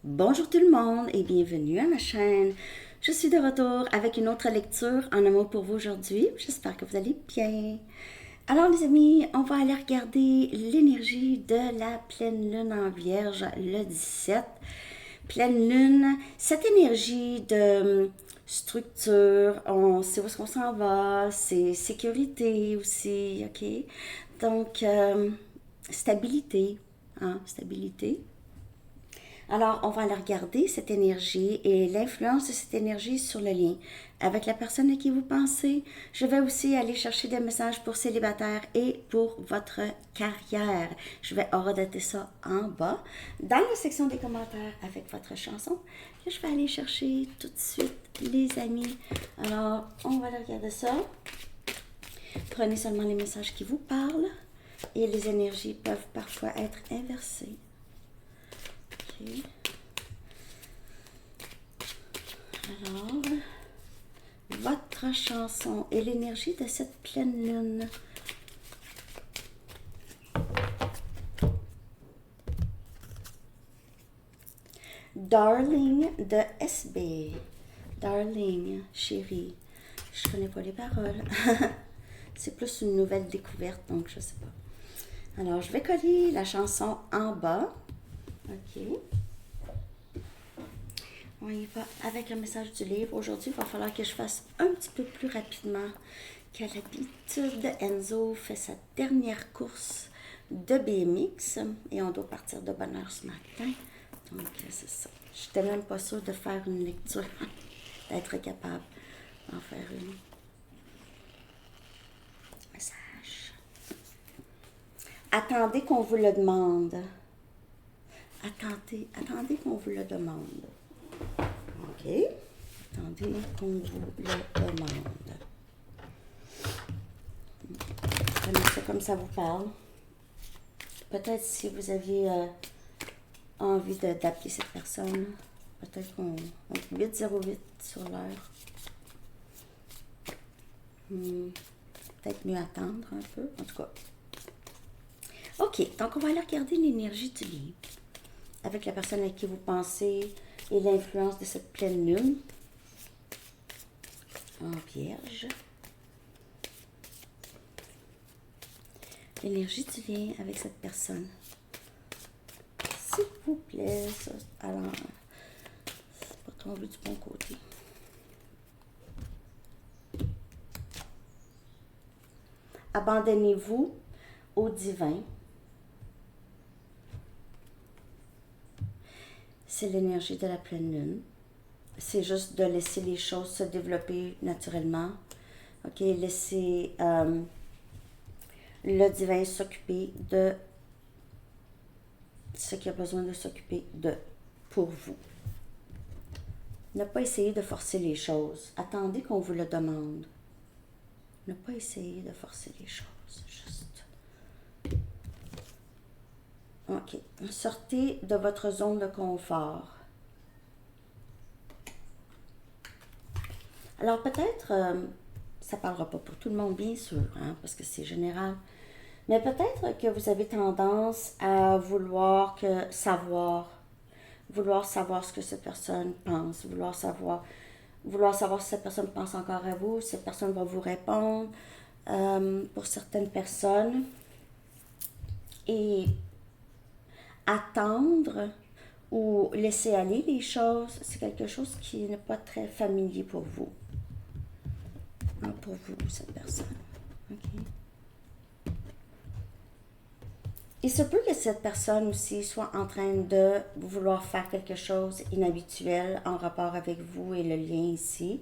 Bonjour tout le monde et bienvenue à ma chaîne. Je suis de retour avec une autre lecture en amour pour vous aujourd'hui. J'espère que vous allez bien. Alors les amis, on va aller regarder l'énergie de la pleine lune en vierge le 17. Pleine lune, cette énergie de structure, on sait où est-ce qu'on s'en va, c'est sécurité aussi, ok? Donc, stabilité, hein, stabilité. Alors, on va aller regarder cette énergie et l'influence de cette énergie sur le lien avec la personne à qui vous pensez. Je vais aussi aller chercher des messages pour célibataires et pour votre carrière. Je vais horodater ça en bas dans la section des commentaires avec votre chanson que je vais aller chercher tout de suite, les amis. Alors, on va aller regarder ça. Prenez seulement les messages qui vous parlent et les énergies peuvent parfois être inversées. Ok. Alors, votre chanson et l'énergie de cette pleine lune. Darling de SB. Darling, chérie. Je connais pas les paroles. C'est plus une nouvelle découverte, donc je sais pas. Alors, je vais coller la chanson en bas. OK. On y va avec le message du livre. Aujourd'hui, il va falloir que je fasse un petit peu plus rapidement qu'à l'habitude. Enzo fait sa dernière course de BMX et on doit partir de bonne heure ce matin. Donc, c'est ça. Je n'étais même pas sûre de faire une lecture, d'être capable d'en faire une. Message. Attendez qu'on vous le demande. Attendez qu'on vous le demande. OK. Attendez qu'on vous le demande. Prenez ça comme ça vous parle. Peut-être si vous aviez envie d'appeler cette personne, peut-être qu'on 808 sur l'heure. Peut-être mieux attendre un peu. En tout cas. OK. Donc, on va aller regarder l'énergie du livre avec la personne à qui vous pensez et l'influence de cette pleine lune en vierge. L'énergie du lien avec cette personne. S'il vous plaît, ça, alors, c'est pas tombé du bon côté. Abandonnez-vous au divin. C'est l'énergie de la pleine lune. C'est juste de laisser les choses se développer naturellement. OK, laissez le divin s'occuper de ce qu'il a besoin de s'occuper de pour vous. Ne pas essayer de forcer les choses. Attendez qu'on vous le demande. Ne pas essayer de forcer les choses. Juste. OK. Sortez de votre zone de confort. Alors peut-être, ça ne parlera pas pour tout le monde, bien sûr, hein, parce que c'est général. Mais peut-être que vous avez tendance à vouloir savoir ce que cette personne pense, vouloir savoir si cette personne pense encore à vous, si cette personne va vous répondre pour certaines personnes. Et attendre ou laisser aller les choses, c'est quelque chose qui n'est pas très familier pour vous. Hein, pour vous, cette personne. OK. Il se peut que cette personne aussi soit en train de vouloir faire quelque chose inhabituel en rapport avec vous et le lien ici.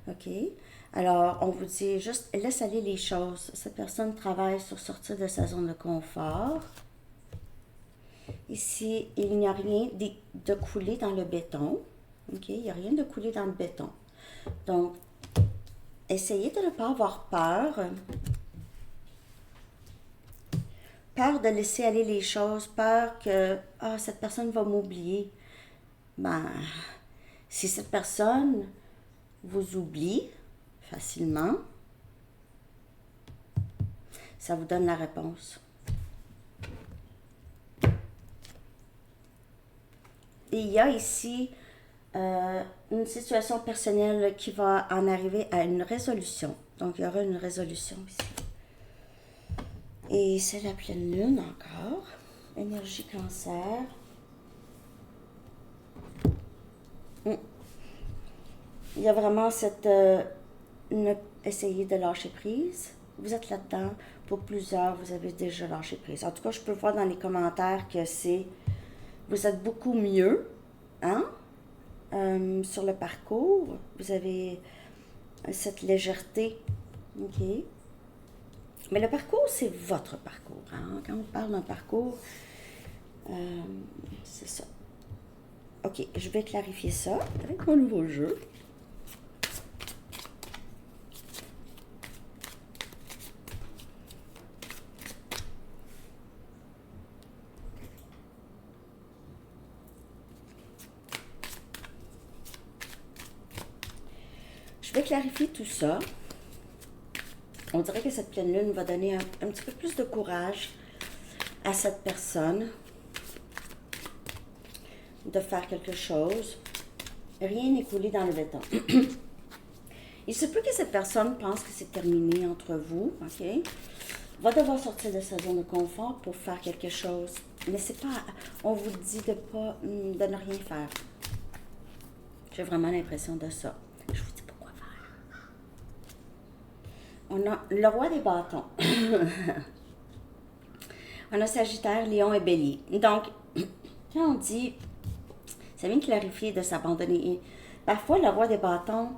OK? Alors, on vous dit juste, laisse aller les choses. Cette personne travaille sur sortir de sa zone de confort. Ici, il n'y a rien de coulé dans le béton. OK? Il n'y a rien de coulé dans le béton. Donc, essayez de ne pas avoir peur. Peur de laisser aller les choses, peur que cette personne va m'oublier. Ben, si cette personne vous oublie facilement, ça vous donne la réponse. Et il y a ici une situation personnelle qui va en arriver à une résolution. Donc, il y aura une résolution ici. Et c'est la pleine lune encore. Énergie cancer. Il y a vraiment cette... essayer de lâcher prise. Vous êtes là-dedans. Pour plusieurs, vous avez déjà lâché prise. En tout cas, je peux voir dans les commentaires que c'est... Vous êtes beaucoup mieux, hein? Sur le parcours. Vous avez cette légèreté. OK? Mais le parcours, c'est votre parcours. Hein? Quand on parle d'un parcours, c'est ça. OK, je vais clarifier ça avec mon nouveau jeu. Je vais clarifier tout ça. On dirait que cette pleine lune va donner un petit peu plus de courage à cette personne de faire quelque chose. Rien n'est coulé dans le béton. Il se peut que cette personne pense que c'est terminé entre vous, OK? Va devoir sortir de sa zone de confort pour faire quelque chose. Mais c'est pas... On vous dit de ne rien faire. J'ai vraiment l'impression de ça. Je vous dis pas quoi faire. On a le roi des bâtons. On a Sagittaire, Lion et Bélier. Donc, quand on dit... Ça vient clarifier de s'abandonner. Parfois, le roi des bâtons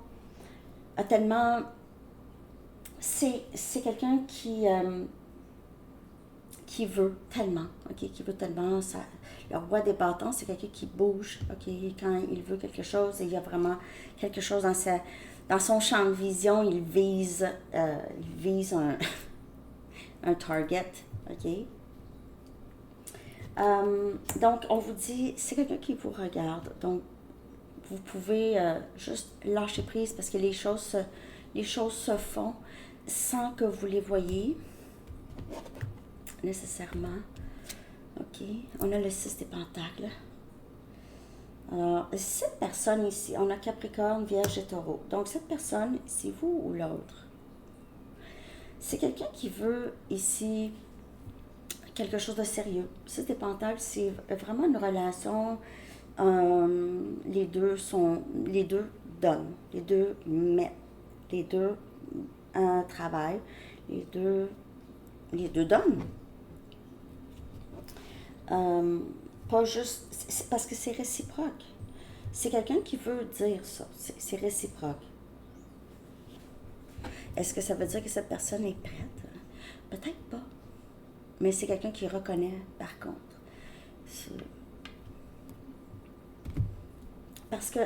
a tellement... C'est quelqu'un qui veut tellement, OK? Qui veut tellement... Ça, le roi des bâtons, c'est quelqu'un qui bouge, OK? Quand il veut quelque chose, et il y a vraiment quelque chose dans son champ de vision, il vise un target, OK? Donc, on vous dit, c'est quelqu'un qui vous regarde. Donc, vous pouvez juste lâcher prise parce que les choses se font sans que vous les voyez nécessairement. OK. On a le 6 des pentacles. Alors, cette personne ici, on a Capricorne, Vierge et Taureau. Donc, cette personne, c'est vous ou l'autre. C'est quelqu'un qui veut ici quelque chose de sérieux. 6 des pentacles, c'est vraiment une relation. Les deux donnent, les deux mettent, les deux travaillent, les deux donnent. Pas juste, c'est parce que c'est réciproque. C'est quelqu'un qui veut dire ça, c'est réciproque. Est-ce que ça veut dire que cette personne est prête? Peut-être pas. Mais c'est quelqu'un qui reconnaît, par contre. Parce que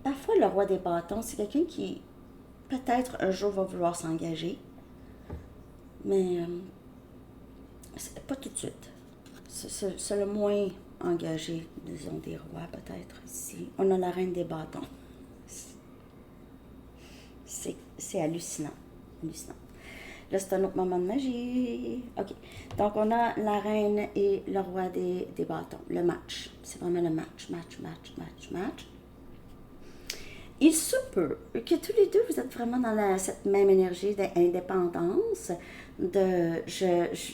parfois, le roi des bâtons, c'est quelqu'un qui, peut-être un jour, va vouloir s'engager. Mais pas tout de suite. C'est le moins engagé, disons, des rois, peut-être, ici. On a la reine des bâtons. C'est hallucinant. Hallucinant. Là, c'est un autre moment de magie. OK. Donc, on a la reine et le roi des bâtons. Le match. C'est vraiment le match. Il se peut que tous les deux, vous êtes vraiment dans cette même énergie d'indépendance. Il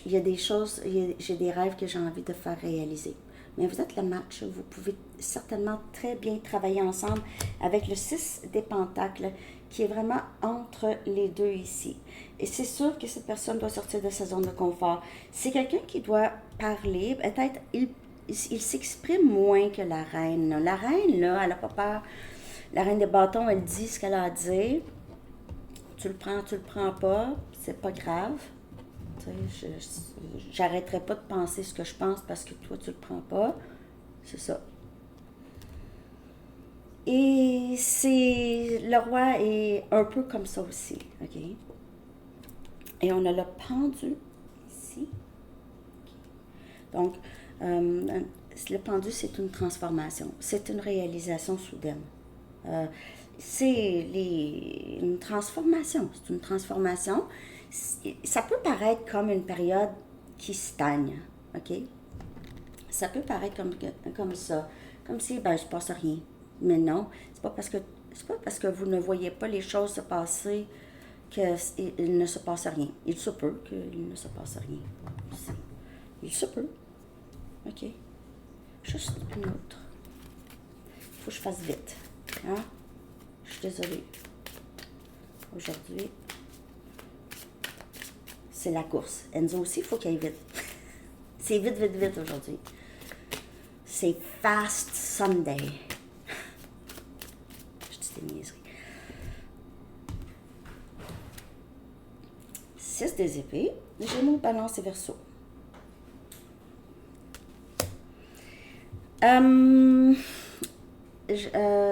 y a des choses, j'ai des rêves que j'ai envie de faire réaliser. Mais vous êtes le match. Vous pouvez certainement très bien travailler ensemble avec le 6 des pentacles qui est vraiment entre les deux ici. Et c'est sûr que cette personne doit sortir de sa zone de confort. C'est quelqu'un qui doit parler. Peut-être il s'exprime moins que la reine. La reine, là, elle n'a pas peur. La reine des bâtons, elle dit ce qu'elle a à dire. Tu le prends pas, c'est pas grave. J'arrêterai pas de penser ce que je pense parce que toi, tu le prends pas. C'est ça. Et le roi est un peu comme ça aussi, OK? Et on a le pendu ici. Donc, le pendu, c'est une transformation. C'est une réalisation soudaine. C'est une transformation. C'est une transformation. Ça peut paraître comme une période qui stagne, OK? Ça peut paraître comme ça. Comme si, ben, il se passe rien. Mais non, c'est pas parce que vous ne voyez pas les choses se passer qu'il ne se passe rien. Il se peut qu'il ne se passe rien. Il se peut. OK. Juste une autre. Il faut que je fasse vite. Hein? Je suis désolée. Aujourd'hui, c'est la course. Enzo aussi, il faut qu'il aille vite. C'est vite, vite, vite aujourd'hui. C'est Fast Sunday. Je dis des niaiseries. 6 des épées. Gémeaux, Balance et Verseau.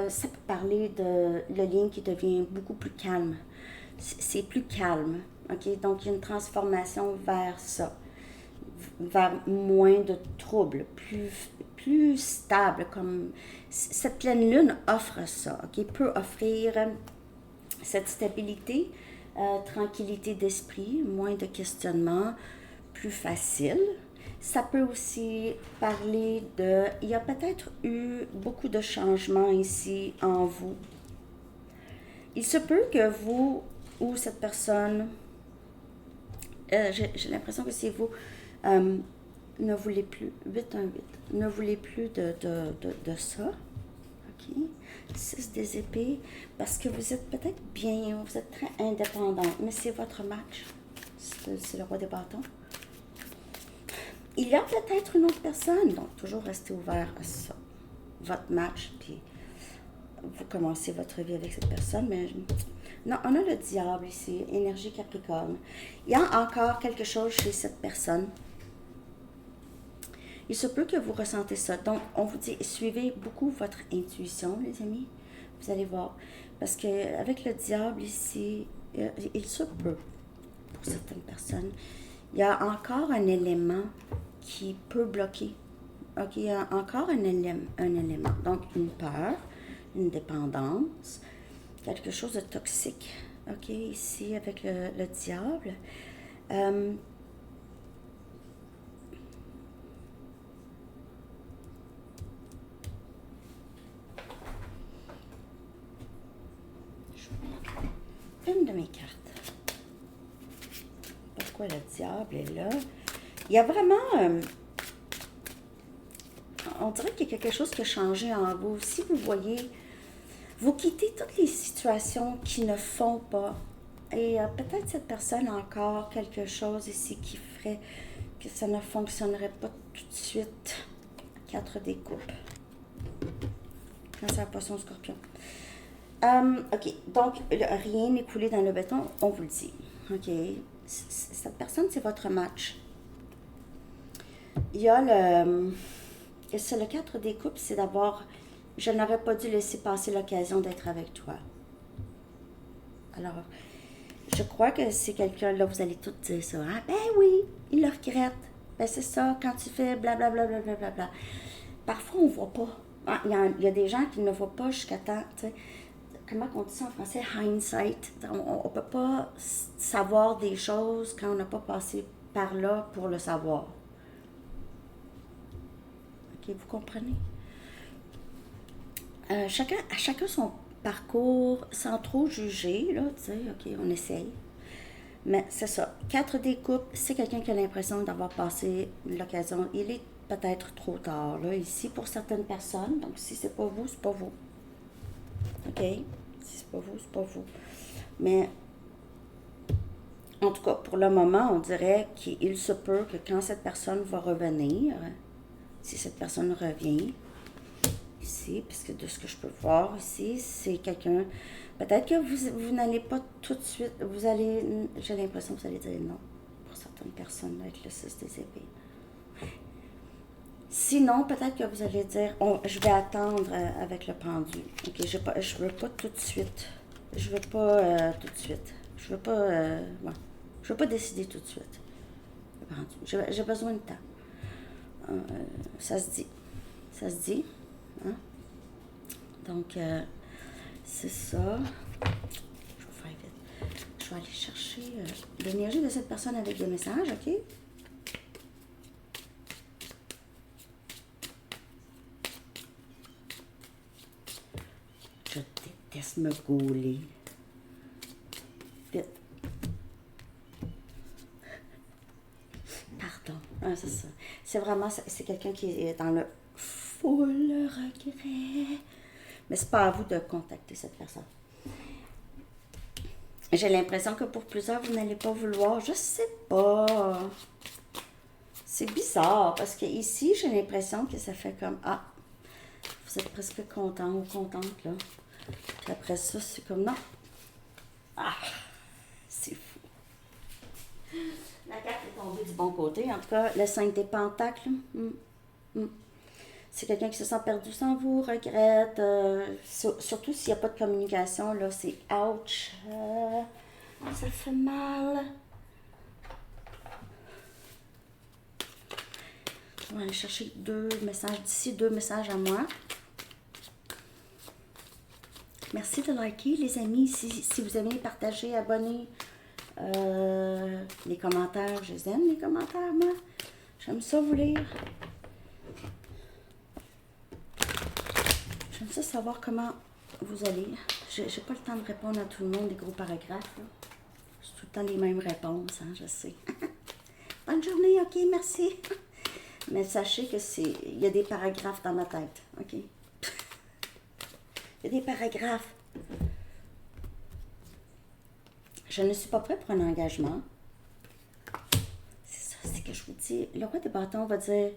Ça peut parler de le lien qui devient beaucoup plus calme. C'est plus calme. OK? Donc, il y a une transformation vers ça. Vers moins de troubles, plus stable. Comme cette pleine lune offre ça. OK? Peut offrir cette stabilité, tranquillité d'esprit, moins de questionnements, plus facile. Ça peut aussi parler de... Il y a peut-être eu beaucoup de changements ici en vous. Il se peut que vous ou cette personne, j'ai l'impression que c'est vous, ne voulez plus, 818, ne voulez plus de ça. OK? 6 des épées, parce que vous êtes peut-être bien, vous êtes très indépendante, mais c'est votre match. C'est le roi des bâtons. Il y a peut-être une autre personne, donc toujours restez ouvert à ça. Votre match, puis vous commencez votre vie avec cette personne, mais non, on a le diable ici, énergie Capricorne. Il y a encore quelque chose chez cette personne. Il se peut que vous ressentez ça. Donc, on vous dit, suivez beaucoup votre intuition, les amis. Vous allez voir. Parce qu'avec le diable ici, il se peut, pour certaines personnes, il y a encore un élément qui peut bloquer. OK, il y a encore un élément. Donc, une peur, une dépendance, quelque chose de toxique. OK, ici, avec le diable. Une de mes cartes. Pourquoi le diable est là? Il y a vraiment... on dirait qu'il y a quelque chose qui a changé en vous. Si vous voyez, vous quittez toutes les situations qui ne font pas. Et peut-être cette personne a encore quelque chose ici qui ferait que ça ne fonctionnerait pas tout de suite. 4 des coupes. Cancer, Poisson, Scorpion. OK, donc rien n'est coulé dans le béton, on vous le dit. OK, cette personne, c'est votre match. Il y a c'est le 4 des coupes, c'est d'abord, je n'aurais pas dû laisser passer l'occasion d'être avec toi. Alors, je crois que c'est quelqu'un, là, vous allez tout dire ça. Hein? Ben oui, il le regrette. Ben c'est ça, quand tu fais blablabla. Bla, bla, bla, bla. Parfois, on ne voit pas. Ah, il y a des gens qui ne voient pas jusqu'à temps, tu sais. Comment on dit ça en français? Hindsight. On ne peut pas savoir des choses quand on n'a pas passé par là pour le savoir. OK, vous comprenez? Chacun son parcours, sans trop juger, là, tu sais, OK, on essaye. Mais c'est ça. 4 des coupes, c'est quelqu'un qui a l'impression d'avoir passé l'occasion. Il est peut-être trop tard, là, ici, pour certaines personnes. Donc, si c'est pas vous, c'est pas vous. OK? Si c'est pas vous, c'est pas vous. Mais, en tout cas, pour le moment, on dirait qu'il se peut que quand cette personne va revenir, si cette personne revient, ici, puisque de ce que je peux voir ici, c'est quelqu'un, peut-être que vous n'allez pas tout de suite, j'ai l'impression que vous allez dire non, pour certaines personnes, avec le 6 des épées. Sinon, peut-être que vous allez dire, je vais attendre avec le pendu. OK, je veux pas tout de suite. Je veux pas tout de suite. Je veux pas, ouais. Je veux pas décider tout de suite. Le pendu. J'ai besoin de temps. Ça se dit. Ça se dit. Hein? Donc, c'est ça. Je vais faire vite. Je vais aller chercher l'énergie de cette personne avec des messages, OK? Laisse me gauler. Vite. Pardon. Ah, c'est ça. C'est vraiment, c'est quelqu'un qui est dans le full regret. Mais c'est pas à vous de contacter cette personne. J'ai l'impression que pour plusieurs, vous n'allez pas vouloir. Je sais pas. C'est bizarre parce que ici, j'ai l'impression que ça fait comme ah, vous êtes presque content ou contente là. Puis après ça, c'est comme non. Ah, c'est fou. La carte est tombée du bon côté. En tout cas, le 5 des pentacles. C'est quelqu'un qui se sent perdu sans vous, regrette. Surtout s'il n'y a pas de communication, là, c'est ouch. Ça fait mal. Je vais aller chercher 2 messages d'ici, 2 messages à moi. Merci de liker, les amis. Si vous aimez partager, abonner, les commentaires, je les aime, les commentaires, moi. J'aime ça vous lire. J'aime ça savoir comment vous allez. J'ai pas le temps de répondre à tout le monde, des gros paragraphes. Là. C'est tout le temps les mêmes réponses, hein, je sais. Bonne journée, ok, merci. Mais sachez que il y a des paragraphes dans ma tête, ok? Il y a des paragraphes. Je ne suis pas prête pour un engagement. C'est ça, c'est que je vous dis. Le roi des bâtons va dire,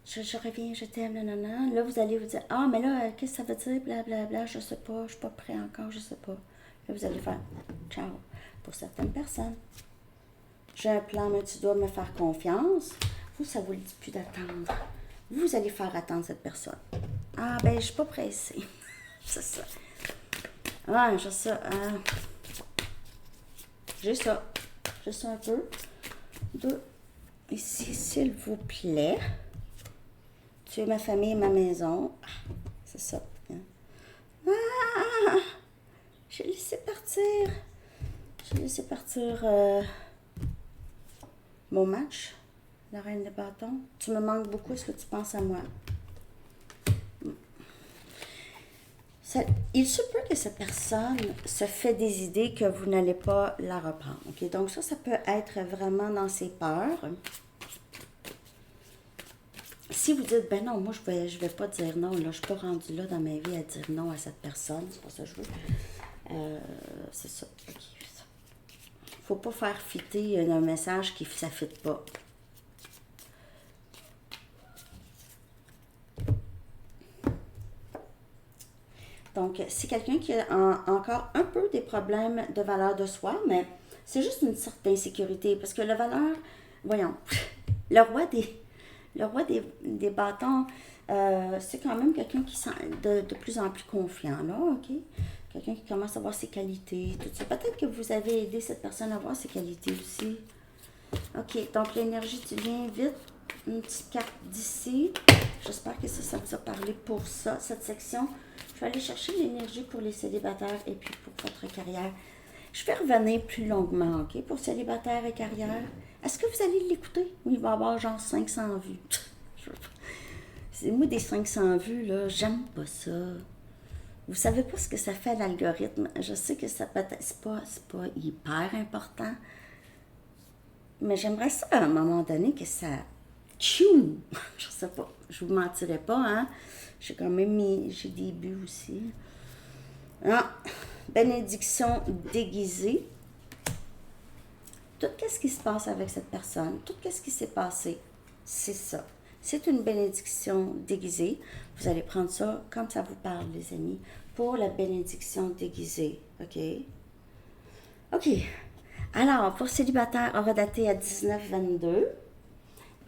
je reviens, je t'aime, nanana. Là, vous allez vous dire, ah, mais là, qu'est-ce que ça veut dire, blablabla, je sais pas, je suis pas prêt encore, je sais pas. Là, vous allez faire, ciao. Pour certaines personnes. J'ai un plan, mais tu dois me faire confiance. Vous, ça vous le dit plus d'attendre. Vous allez faire attendre cette personne. Ah, ben, je suis pas pressée. C'est ça. Ouais, j'ai ça. J'ai ça. J'ai ça un peu. 2. Ici, s'il vous plaît. Tu es ma famille et ma maison. Ah, c'est ça. Ah! J'ai laissé partir. J'ai laissé partir mon match. La reine des bâtons. Tu me manques beaucoup. Est-ce que tu penses à moi? Il se peut que cette personne se fait des idées que vous n'allez pas la reprendre. Okay? Donc ça peut être vraiment dans ses peurs. Si vous dites, ben non, moi je vais pas dire non, là, je ne suis pas rendue là dans ma vie à dire non à cette personne, c'est pas ça que je veux. C'est ça. Okay. Faut pas faire fitter un message qui ne fit pas. Donc, c'est quelqu'un qui a encore un peu des problèmes de valeur de soi, mais c'est juste une sorte d'insécurité. Parce que la valeur, voyons, le roi des bâtons, c'est quand même quelqu'un qui sent de plus en plus confiant, là, ok? Quelqu'un qui commence à voir ses qualités, tout ça. Peut-être que vous avez aidé cette personne à voir ses qualités aussi. Ok, donc l'énergie, tu viens vite. Une petite carte d'ici. J'espère que ça vous a parlé pour ça, cette section. Je vais aller chercher l'énergie pour les célibataires et puis pour votre carrière. Je vais revenir plus longuement, ok, pour célibataires et carrière. Est-ce que vous allez l'écouter? Oui, il va y avoir genre 500 vues. C'est moi des 500 vues, là, j'aime pas ça. Vous savez pas ce que ça fait l'algorithme. Je sais que ça peut-être, c'est pas hyper important. Mais j'aimerais ça à un moment donné que ça... Tchou! Je sais pas, je vous mentirai pas, hein. J'ai quand même j'ai des buts aussi. Ah, bénédiction déguisée. Tout ce qui se passe avec cette personne, tout ce qui s'est passé, c'est ça. C'est une bénédiction déguisée. Vous allez prendre ça comme ça vous parle, les amis, pour la bénédiction déguisée, ok? Ok. Alors, pour célibataire, on va dater à 19-22.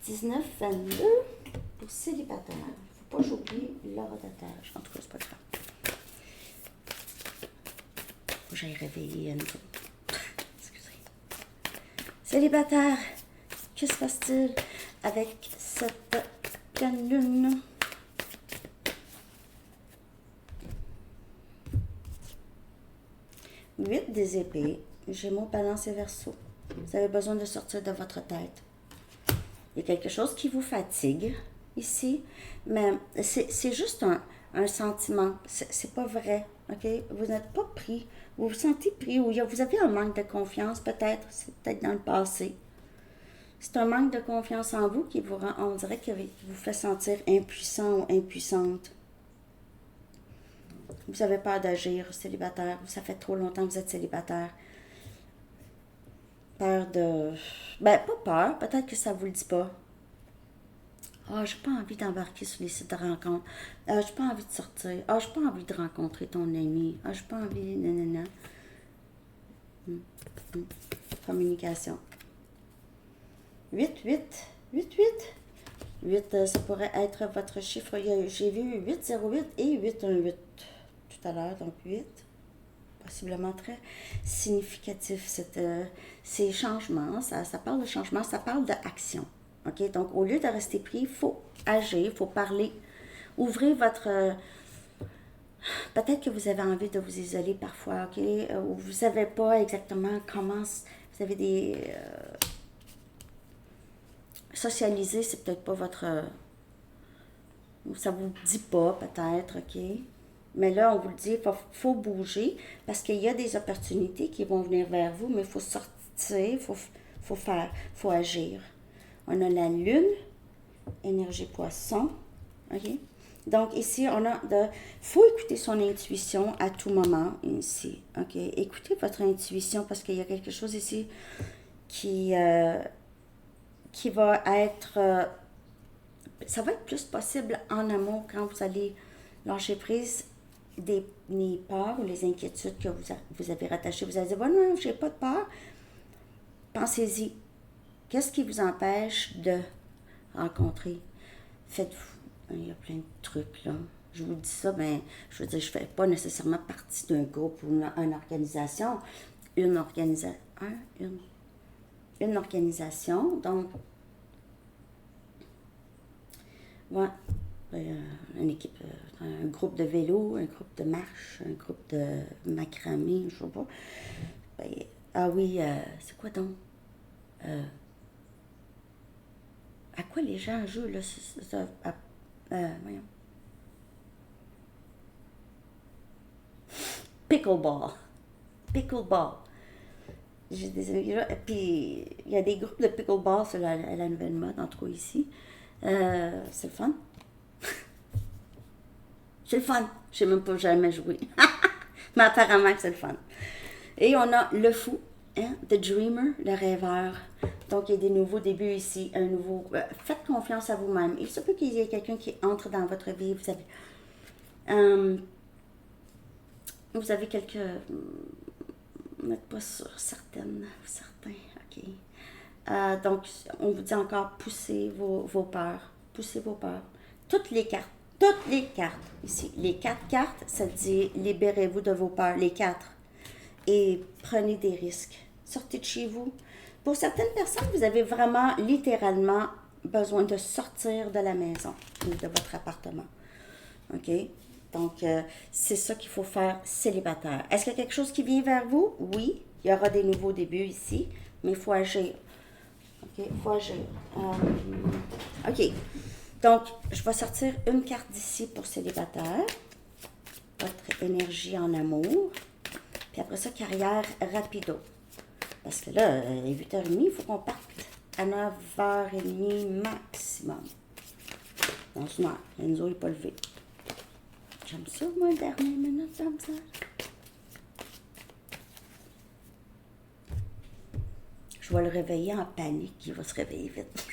19-22 pour célibataire. Il ne faut pas que j'oublie l'heure d'attache. En tout cas, c'est pas grave. Faut que j'aille réveiller Anne. Excusez. Célibataire, que se passe-t-il avec cette pleine lune? Huit des épées, Gémeaux, Balance et Verseau. Vous avez besoin de sortir de votre tête. Il y a quelque chose qui vous fatigue ici, mais c'est juste un sentiment. C'est pas vrai, OK? Vous n'êtes pas pris. Vous vous sentez pris ou vous avez un manque de confiance, peut-être. C'est peut-être dans le passé. C'est un manque de confiance en vous qui vous rend, on dirait, qui vous fait sentir impuissant ou impuissante. Vous avez peur d'agir, célibataire. Ça fait trop longtemps que vous êtes célibataire. Peur de... Ben, pas peur. Peut-être que ça vous le dit pas. Ah, j'ai pas envie d'embarquer sur les sites de rencontres. Ah, j'ai pas envie de sortir. Ah, j'ai pas envie de rencontrer ton ami. Ah, j'ai pas envie... Nanana. Communication. 8, 8. 8, 8. 8, ça pourrait être votre chiffre. J'ai vu 808 et 818 tout à l'heure, donc 8. Possiblement très significatif, ces changements. Ça parle de changement, ça parle d'action. OK? Donc, au lieu de rester pris, il faut agir, il faut parler. Ouvrez votre... peut-être que vous avez envie de vous isoler parfois, OK? Ou vous ne savez pas exactement comment... Vous avez des... socialiser, c'est peut-être pas votre... ça vous dit pas, peut-être, OK? Mais là, on vous le dit, il faut bouger parce qu'il y a des opportunités qui vont venir vers vous, mais il faut sortir, il faut agir. On a la lune, énergie poisson, OK? Donc ici, on a faut écouter son intuition à tout moment, ici, OK? Écoutez votre intuition parce qu'il y a quelque chose ici qui va être... ça va être plus possible en amour quand vous allez lâcher prise des peurs ou les inquiétudes que vous avez rattachées. Vous allez dire, bon, non, je n'ai pas de peur. Pensez-y. Qu'est-ce qui vous empêche de rencontrer? Faites-vous. Il y a plein de trucs, là. Je vous dis ça, mais je veux dire, je ne fais pas nécessairement partie d'un groupe ou une organisation. Une organisation, donc... ouais. Une équipe, un groupe de vélo, un groupe de marche, un groupe de macramé, je sais pas. Ben, ah oui, c'est quoi donc? À quoi les gens jouent, là? Voyons. Pickleball. Pickleball. J'ai des amis là. Puis, il y a des groupes de pickleball sur la nouvelle mode, en tout cas ici. C'est le fun. C'est le fun. Je sais même pas jamais joué. Mais apparemment que c'est le fun. Et on a le fou, hein? The Dreamer, le rêveur. Donc, il y a des nouveaux débuts ici. Faites confiance à vous-même. Il se peut qu'il y ait quelqu'un qui entre dans votre vie. Vous avez quelques... Vous n'êtes pas certains. OK. Donc, on vous dit encore, poussez vos peurs. Poussez vos peurs. Toutes les cartes ici. Les 4 cartes, ça dit libérez-vous de vos peurs, les 4. Et prenez des risques. Sortez de chez vous. Pour certaines personnes, vous avez vraiment, littéralement, besoin de sortir de la maison ou de votre appartement. OK? Donc, c'est ça qu'il faut faire célibataire. Est-ce qu'il y a quelque chose qui vient vers vous? Oui, il y aura des nouveaux débuts ici, mais il faut agir. OK? Il faut agir. OK. Donc, je vais sortir une carte d'ici pour célibataire. Votre énergie en amour. Puis après ça, carrière rapido. Parce que là, il est 8h30, il faut qu'on parte à 9h30 maximum. Dans une heure. Enzo n'est pas levé. J'aime ça, moi, dernière minute comme ça. Je vais le réveiller en panique. Il va se réveiller vite.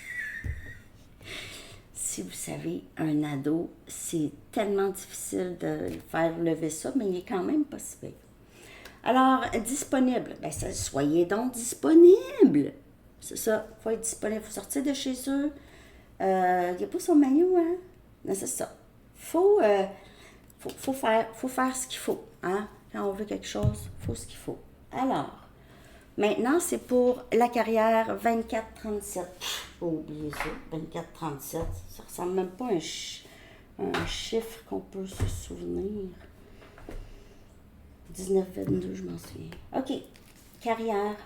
Si vous savez, un ado, c'est tellement difficile de le faire lever ça, mais il est quand même pas si pire. Alors, disponible. Ben, soyez donc disponible. C'est ça, il faut être disponible. Il faut sortir de chez eux. Il n'y a pas son maillot, hein? Non, c'est ça. Faut faire ce qu'il faut, hein? Quand on veut quelque chose, il faut ce qu'il faut. Alors, maintenant, c'est pour la carrière 24-37. Faut oublier ça, 24-37. Ça ressemble même pas à un chiffre qu'on peut se souvenir. 19-22, je m'en souviens. OK. Carrière.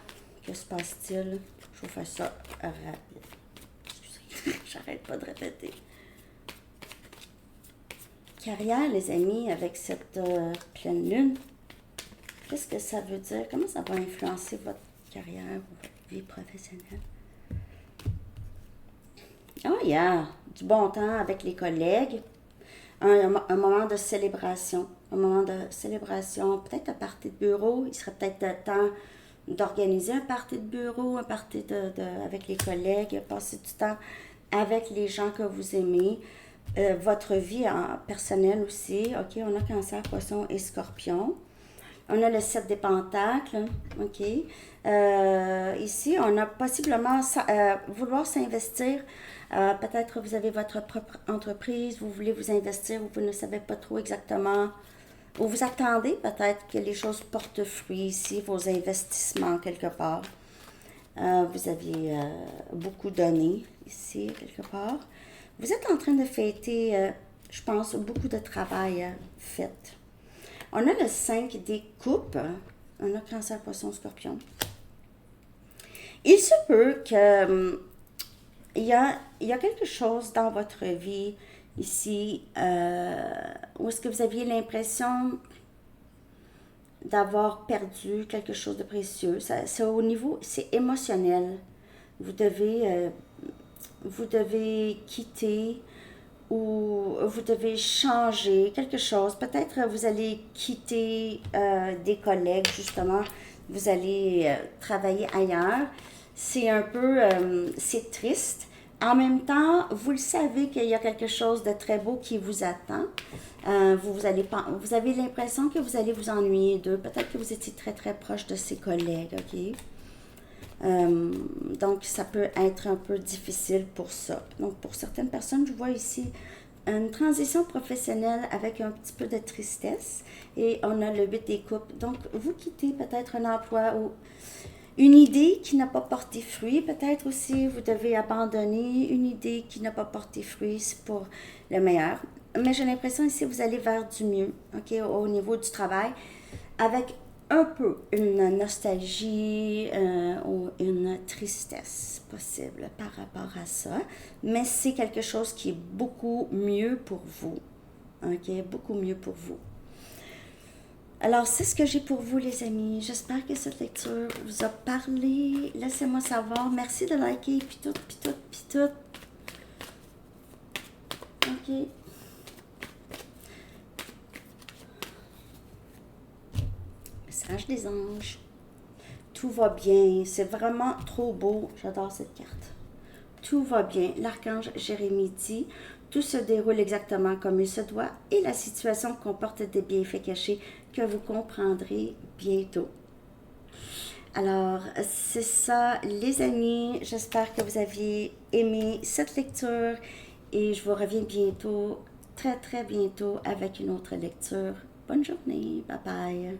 Que se passe-t-il? Je vais faire ça rapide. Excusez, j'arrête pas de répéter. carrière, les amis, avec cette pleine lune, qu'est-ce que ça veut dire? Comment ça va influencer votre carrière ou votre vie professionnelle? Oh yeah, du bon temps avec les collègues, un moment de célébration, peut-être un party de bureau, il serait peut-être temps d'organiser un party de bureau, un party avec les collègues, passer du temps avec les gens que vous aimez. Votre vie personnelle aussi, ok, on a Cancer, Poisson et Scorpion. On a le 7 des Pentacles, ok. Ici, on a possiblement vouloir s'investir. Peut-être vous avez votre propre entreprise, vous voulez vous investir, vous ne savez pas trop exactement, ou vous attendez peut-être que les choses portent fruit ici, vos investissements quelque part. Vous aviez beaucoup donné ici quelque part. Vous êtes en train de fêter, je pense, beaucoup de travail fait. On a le 5 des coupes. On a Cancer, Poisson, Scorpion. Il se peut que il y a quelque chose dans votre vie ici où est-ce que vous aviez l'impression d'avoir perdu quelque chose de précieux. C'est au niveau, c'est émotionnel. Vous devez quitter ou vous devez changer quelque chose. Peut-être vous allez quitter des collègues, justement. Vous allez travailler ailleurs. C'est un peu, c'est triste. En même temps, vous le savez qu'il y a quelque chose de très beau qui vous attend. Vous avez l'impression que vous allez vous ennuyer d'eux. Peut-être que vous étiez très très proche de ces collègues, ok? Donc, ça peut être un peu difficile pour ça. Donc, pour certaines personnes, je vois ici une transition professionnelle avec un petit peu de tristesse. Et on a le 8 des coupes. Donc, vous quittez peut-être un emploi ou une idée qui n'a pas porté fruit. Peut-être aussi, vous devez abandonner une idée qui n'a pas porté fruit. C'est pour le meilleur. Mais j'ai l'impression ici, vous allez vers du mieux, ok, au niveau du travail, avec un peu une nostalgie ou une tristesse possible par rapport à ça, mais c'est quelque chose qui est beaucoup mieux pour vous, ok, beaucoup mieux pour vous. Alors, c'est ce que j'ai pour vous, les amis. J'espère que cette lecture vous a parlé. Laissez-moi savoir. Merci de liker, puis tout, puis tout, puis tout. Ok. Message des anges. Tout va bien. C'est vraiment trop beau. J'adore cette carte. Tout va bien. L'archange Jérémie dit, tout se déroule exactement comme il se doit et la situation comporte des bienfaits cachés que vous comprendrez bientôt. Alors, c'est ça, les amis. J'espère que vous aviez aimé cette lecture et je vous reviens bientôt, très très bientôt, avec une autre lecture. Bonne journée. Bye bye.